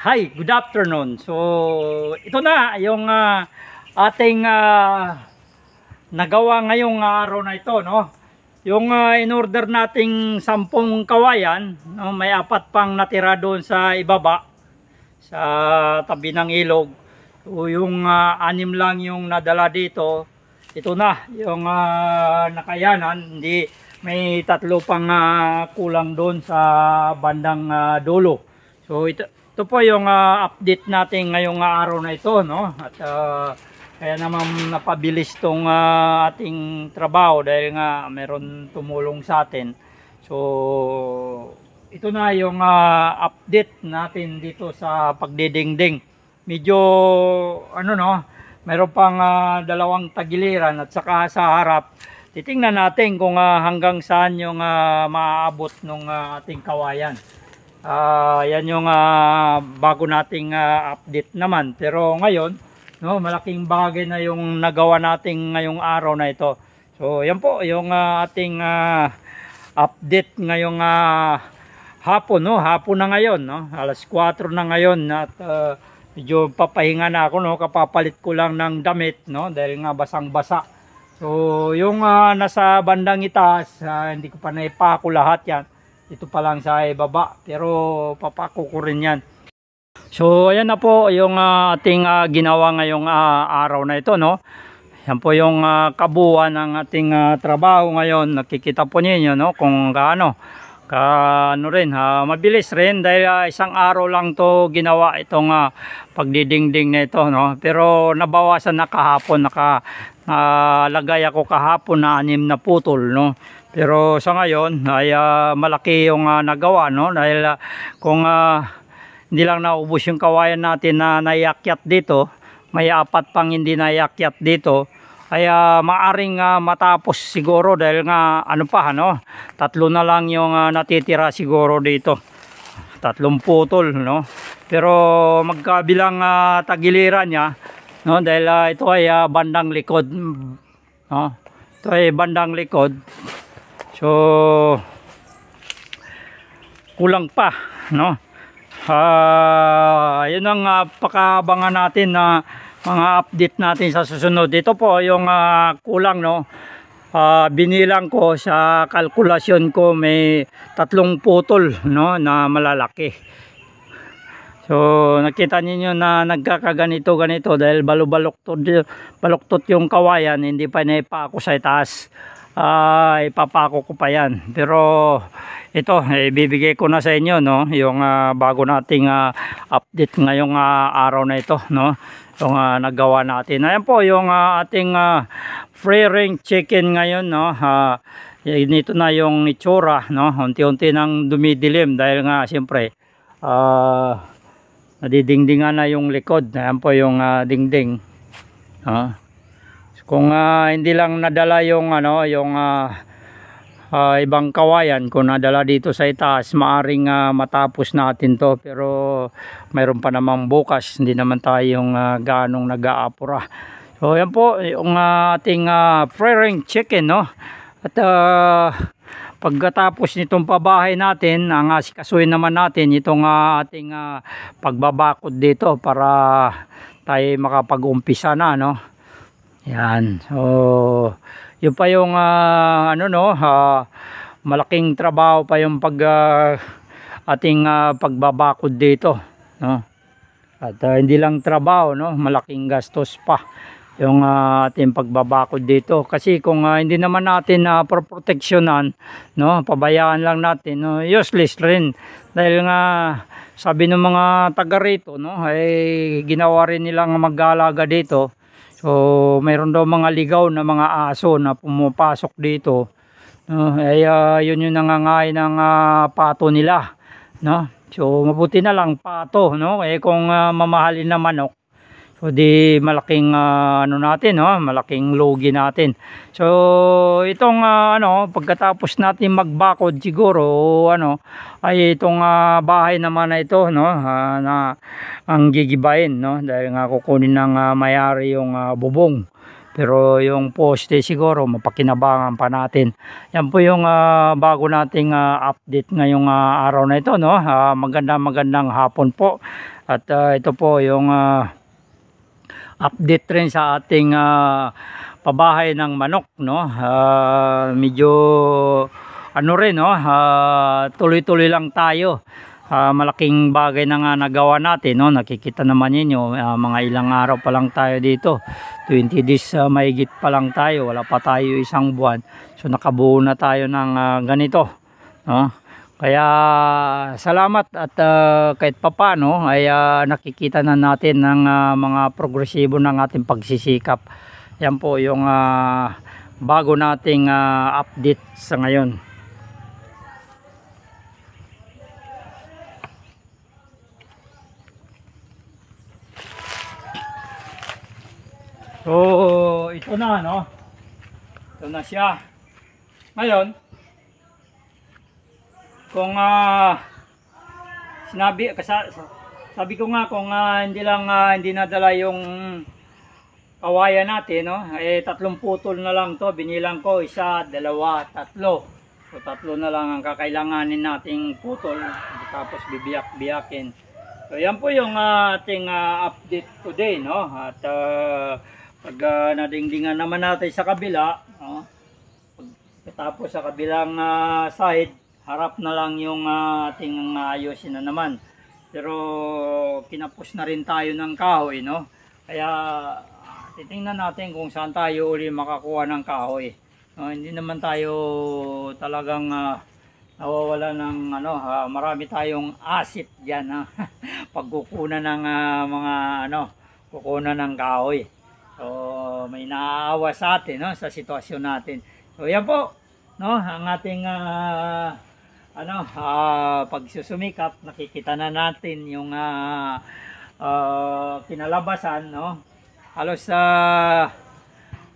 Hi, good afternoon. So, ito na yung ating nagawa ngayong araw na ito, no? Yung in-order nating 10 kawayan, no? May 4 pang natira doon sa ibaba, sa tabi ng ilog. So, yung 6 lang yung nadala dito. Ito na, yung nakayanan. Hindi, may 3 pang kulang doon sa bandang dulo. So, ito po yung update natin ngayong araw na ito, no? At kaya naman napabilis tong ating trabaho dahil nga meron tumulong sa atin. So ito na yung update natin dito sa pagdidingding. Medyo ano, no, meron pang 2 tagiliran at saka sa harap. Titingnan natin kung hanggang saan yung maaabot ng ating kawayan. Yan yung bago nating update naman. Pero ngayon, no, malaking bagay na yung nagawa natin ngayong araw na ito. So yan po yung ating update ngayong hapon, no? Hapon na ngayon, no? Alas 4 na ngayon at medyo papahinga na ako, no? Kapapalit ko lang ng damit, no? Dahil nga basang-basa. So yung nasa bandang itaas, hindi ko pa naipako lahat yan. Ito pa lang sa ibaba, pero papako ko rin yan. So ayan na po yung ating ginawa ngayong araw na ito, no. Yan po yung kabuuan ng ating trabaho ngayon. Nakikita po niyo, no, kung gaano rin, mabilis rin dahil isang araw lang to ginawa itong pagdidingding na ito, no. Pero nabawasan na kahapon, nakalagay ako kahapon na 6 na putol, no. Pero sa ngayon ay malaki yung nagawa, no, dahil kung hindi lang naubos yung kawayan natin na naiakyat dito, may 4 pang hindi naiakyat dito, ay maaring matapos siguro dahil nga ano pa, no, 3 na lang yung natitira siguro dito, 3 putol, no. Pero magkabilang tagiliran niya, no, dahil ito ay bandang likod, no, ito ay bandang likod. So kulang pa, no. Yun ang pakabangan natin na mga update natin sa susunod. Ito po yung kulang, no. Binilang ko sa kalkulasyon ko, may 3 putol, no, na malalaki. So nakita niyo na nagkakaganito ganito dahil baluktot yung kawayan, hindi pa naipako sa itaas. Ipapako ko pa yan, pero ito ibibigay ko na sa inyo, no, yung bago nating update ngayong araw na ito, no, yung nagawa natin. Ayan po yung ating free range chicken ngayon, no. Nito na yung itsura, no, unti-unti nang dumidilim dahil nga siyempre nadidingdingan na yung likod. Ayan po yung dingding, kung hindi lang nadala yung yung ibang kawayan, kung nadala dito sa itaas, maaring matapos natin to, pero mayroon pa namang bukas, hindi naman tayong ganong nag-aapura. So yan po yung ating free range chicken, no. At pagkatapos nitong pabahay natin, ang asikasuhin naman natin itong ating pagbabakod dito para tayo makapag-umpisa na, no. Yan. So yun pa yung malaking trabaho pa yung ating pagbabakod dito, no. At hindi lang trabaho, no, malaking gastos pa yung ating pagbabakod dito, kasi kung hindi naman natin proteksyonan, no, pabayaan lang natin, no, useless rin dahil nga sabi ng mga taga rito, no, ay ginawa rin nilang mag-aalaga dito. So mayroon daw mga ligaw na mga aso na pumapasok dito, no? Yun yung nangangain ng pato nila, no? So mabuti na lang pato, no? Kung mamahalin na manok, so di malaking natin, no? Malaking lugi natin. So itong pagkatapos natin magbakod siguro, ay itong bahay naman na ito, no, na ang gigibain, no, dahil nga kukunin ng may-ari yung bubong. Pero yung poste siguro mapakinabangan pa natin. Yan po yung bago nating update ngayong araw na ito, no. Magandang hapon po. At ito po yung update rin sa ating pabahay ng manok, no. Medyo ano rin, no, tuloy-tuloy lang tayo. Malaking bagay na nga nagawa natin, no. Nakikita naman ninyo, mga ilang araw pa lang tayo dito, 20 days mahigit pa lang tayo, wala pa tayo isang buwan. So nakabuo na tayo ng ganito, no. Kaya salamat at kahit papano ay nakikita na natin ng mga progresibo ng ating pagsisikap. Yan po yung bago nating update sa ngayon. So ito na, no? Ito na siya. Ngayon, kung sabi ko nga kung hindi nadala yung kawayan natin, no, tatlong putol na lang to. Binilang ko 1, 2, 3. So tatlo na lang ang kakailanganin nating putol, tapos bibiyak-biyakin. So yan po yung ating update today, no. At pag nadingdingan naman natin sa kabila, no, tapos sa kabilang side, harap na lang yung ating ayusin na naman. Pero kinapos na rin tayo ng kahoy, no. Kaya titingnan natin kung saan tayo uli makakuha ng kahoy. Hindi naman tayo talagang nawawala ng marami tayong asset diyan, pagkukunan ng mga kukunan ng kahoy. So may naaawa sa atin, no, sa sitwasyon natin. So yan po, no, ang ating pagsusumikap. Nakikita na natin yung kinalabasan, no. Halos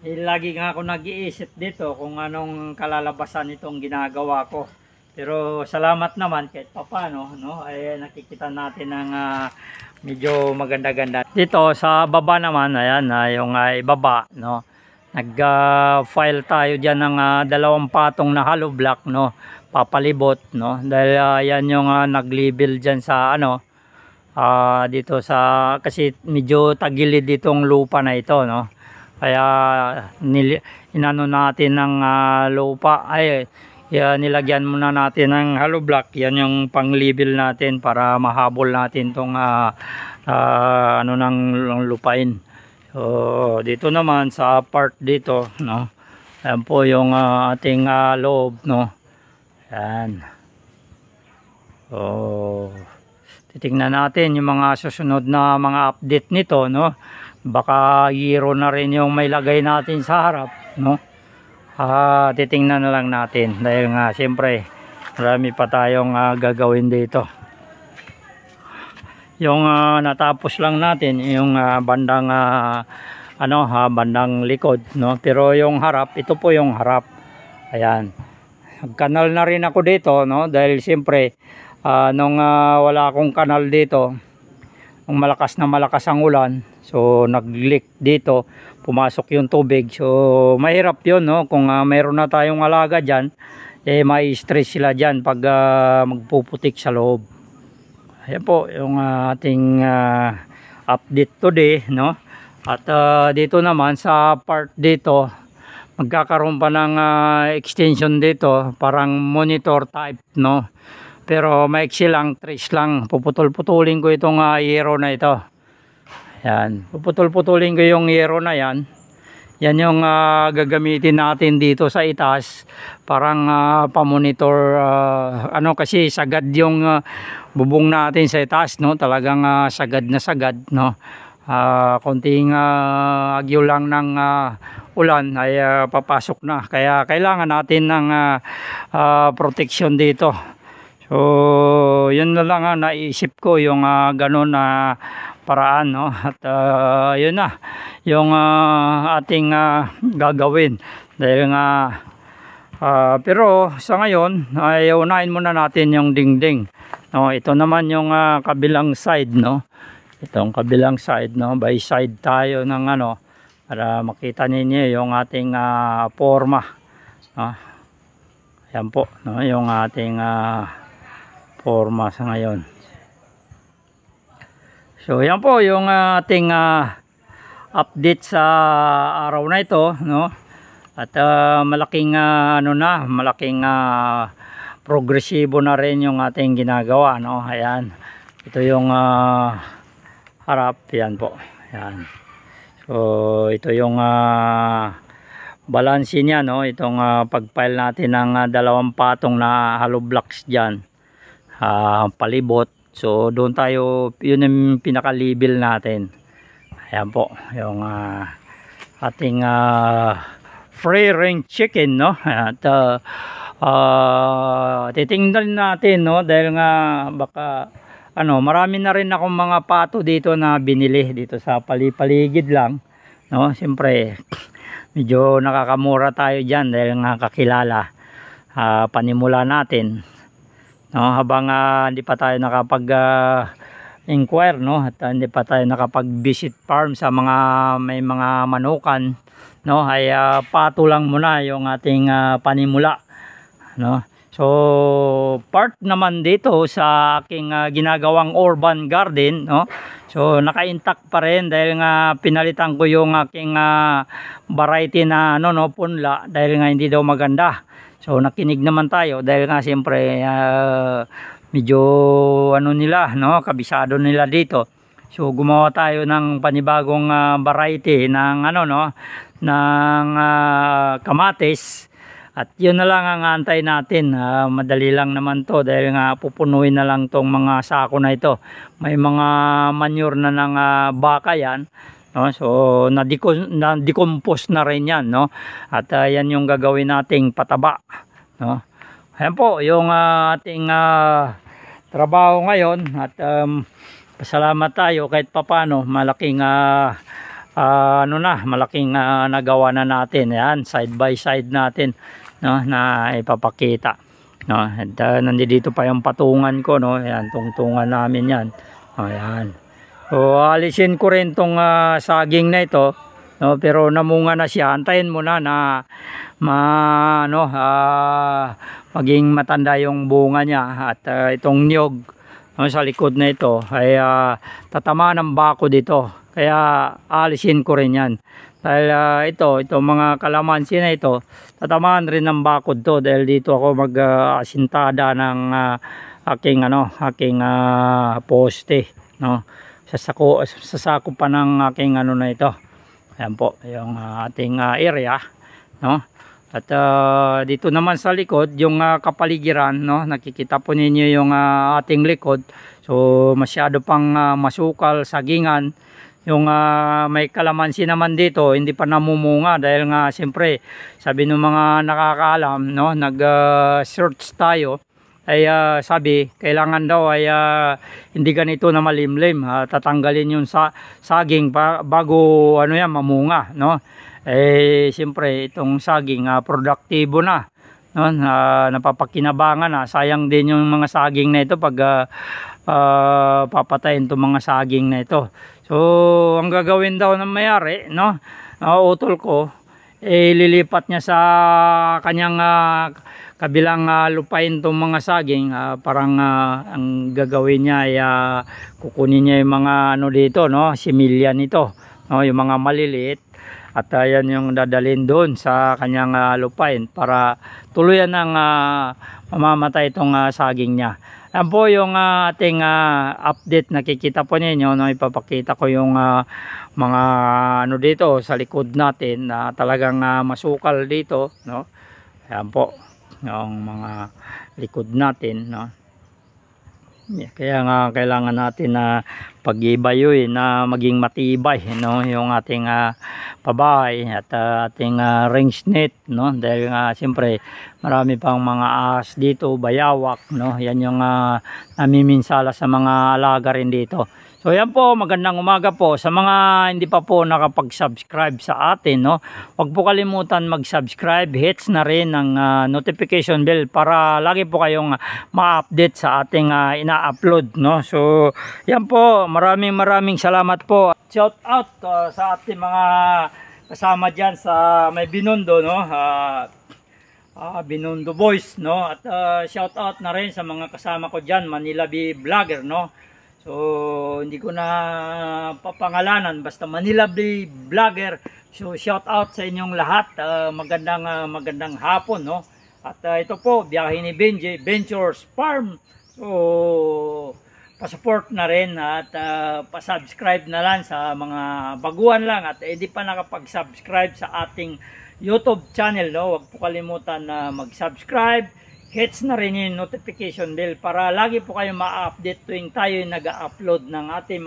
lagi nga ako nag-iisip dito kung anong kalalabasan itong ginagawa ko. Pero salamat naman kahit papano, no, ay nakikita natin ng medyo maganda-ganda. Dito sa baba naman, ayan, yung ibaba, no. Nag-file tayo diyan ng 2 patong na hollow block, no, papalibot, no, dahil yan yung nag-level diyan sa dito sa, kasi medyo tagilid ditong lupa na ito, no. Kaya inano natin ng lupa, nilagyan muna natin ng hollow block. Yan yung pang-level natin para mahabol natin tong ng lupain. So dito naman sa part dito, no, ayan po yung ating loob, no. Ayan. So titingnan natin yung mga susunod na mga update nito, no. Baka hero na rin yung may lagay natin sa harap, no. Titingnan na lang natin dahil nga siyempre marami pa tayong gagawin dito. Yung natapos lang natin yung bandang bandang likod, no, pero yung harap, ito po yung harap. Ayan, nagkanal na rin ako dito, no, dahil siyempre nung wala akong kanal dito, nung malakas ang ulan, so nag-leak dito, pumasok yung tubig. So mahirap yun, no, kung mayroon na tayong alaga dyan, may stress sila dyan pag magpuputik sa loob. Ayan po yung ating update today, no. At dito naman sa part dito, magkakaroon pa ng extension dito, parang monitor type, no. Pero maiksi lang, trace lang. Puputol-putulin ko itong hero na ito. Yan, puputol-putulin ko yung hero na yan. Yan yung gagamitin natin dito sa itaas, parang pamonitor, kasi sagad yung bubong natin sa itaas, no. Talagang sagad na sagad, no. Konting agyo lang ng ulan ay papasok na, kaya kailangan natin ng protection dito. So yun na lang naisip ko, yung ganun na paraan, no. At yun na yung ating gagawin dahil nga pero sa ngayon ay unahin muna natin yung dingding, no. Ito naman yung kabilang side, no. Itong kabilang side, no, by side tayo ng para makita ninyo yung ating forma, no. Ayan po, no, yung ating forma sa ngayon. So yan po yung ating update sa araw na ito, no? At malaking malaking progresibo na rin yung ating ginagawa, no? Ayan. Ito yung harap, yan po. Ayan. So ito yung balansin niya, no? Itong pagpile natin ng dalawang patong na hollow blocks diyan. Palibot. So doon tayo, yun yung pinaka-level natin. Ayan po, yung ating free range chicken, no? At titingnan natin, no? Dahil nga baka marami na rin akong mga pato dito na binili dito sa paligid lang, no? Siyempre medyo nakakamura tayo diyan dahil nga kakilala, panimula natin, no? Habang hindi pa tayo nakapag inquire, no? At hindi pa tayo nakapag-visit farm sa mga may mga manukan, no? Ay pato lang muna yung ating panimula, no? So part naman dito sa aking ginagawang urban garden, no? So naka-intact pa rin dahil nga pinalitan ko yung aking variety na punla dahil nga hindi daw maganda. So nakinig naman tayo dahil nga siyempre medyo nila, no, kabisado nila dito. So gumawa tayo ng panibagong variety ng ng kamatis. At yun na lang ang antay natin. Madali lang naman to dahil nga pupunuin na lang tong mga sako na ito. May mga manure na ng baka yan, no? So na-decompose na rin yan, no? At yan yung gagawin nating pataba, no? Ayan po yung ating trabaho ngayon. At pasalamat tayo kahit papano malaking malaking nagawa na natin. Ayan, side by side natin, no, na ipapakita, no? At nandito pa yung patungan ko, no? Ayan, tungtungan namin yan. Ayan. So alisin ko rin tong saging na ito, no? Pero namunga na siya. Antayin mo na maging matanda yung bunga niya. At itong niyog, no, sa likod na ito ay tatama ng bako dito, kaya alisin ko rin yan dahil itong mga kalamansi na ito tatamaan rin ng bakod to dahil dito ako mag-asintada ng aking poste, no? Sasako pa ng aking na ito. Ayan po yung ating area, no? At dito naman sa likod yung kapaligiran, no, nakikita po ninyo yung ating likod. So masyado pang masukal, sagingan. Yung may kalamansi naman dito hindi pa namumunga dahil nga siyempre sabi ng mga nakakaalam, no, nag-search tayo ay sabi kailangan daw ay hindi ganito na malimlim, tatanggalin yung saging bago mamunga, no? Siyempre itong saging produktibo na, no? Napapakinabangan na. Sayang din yung mga saging na ito pag papatayin itong mga saging na ito. So ang gagawin daw ng mayari, no, utol ko, lilipat niya sa kanyang kabilang lupain itong mga saging. Parang ang gagawin niya ay kukunin niya yung mga dito, no, similya nito, no, yung mga maliliit. At yan yung dadalhin doon sa kanyang lupain para tuluyan ng mamamatay itong saging niya. Yan po yung ating update. Nakikita po ninyo, no, ipapakita ko yung mga dito sa likod natin na talagang masukal dito, no. Yan po yung mga likod natin, no. Kaya nga kailangan natin na pag-ibayuin na maging matibay, no, yung ating pabahay at ating range net, no, dahil nga siyempre marami pang mga ahas dito, bayawak, no. Yan yung namiminsala sa mga alaga rin dito. So yan po, magandang umaga po sa mga hindi pa po nakapag-subscribe sa atin, no. Huwag po kalimutan mag-subscribe, hits na rin ng notification bell para lagi po kayong ma-update sa ating ina-upload, no. So yan po, maraming salamat po. Shout out sa ating mga kasama diyan sa may Binondo, no. Binondo Boys, no. At shout out na rin sa mga kasama ko diyan, Manila Bee Vlogger, no. So, hindi ko na papangalanan, basta Manila Vlogger. So, shout out sa inyong lahat. Magandang hapon, no? At ito po, biyahe ni Benji, Ventures Farm. So, pa-support na rin at pa-subscribe na lang sa mga baguhan lang at hindi pa nakapag-subscribe sa ating YouTube channel, no? Huwag po kalimutan na mag-subscribe. Hits na rin yung notification bell para lagi po kayo ma-update tuwing tayo nag-upload ng ating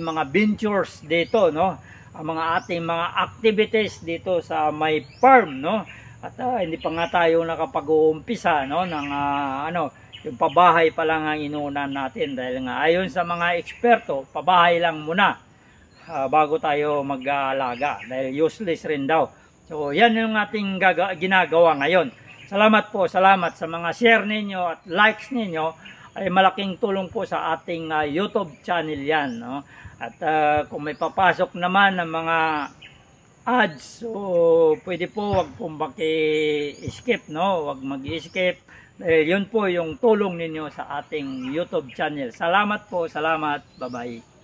mga ventures dito, no? Ang ating mga activities dito sa my farm, no? At hindi pa nga tayo nakapag-uumpisa, no, ng yung pabahay pa lang ang inuunan natin dahil nga ayon sa mga eksperto, pabahay lang muna bago tayo mag-aalaga dahil useless rin daw. So yan yung ating ginagawa ngayon. Salamat sa mga share ninyo at likes ninyo, ay malaking tulong po sa ating YouTube channel yan, no? At kung may papasok naman ng mga ads, so pwede po wag pong maki-skip, no? Wag mag-skip. Yun po yung tulong ninyo sa ating YouTube channel. Salamat po, salamat. Bye-bye.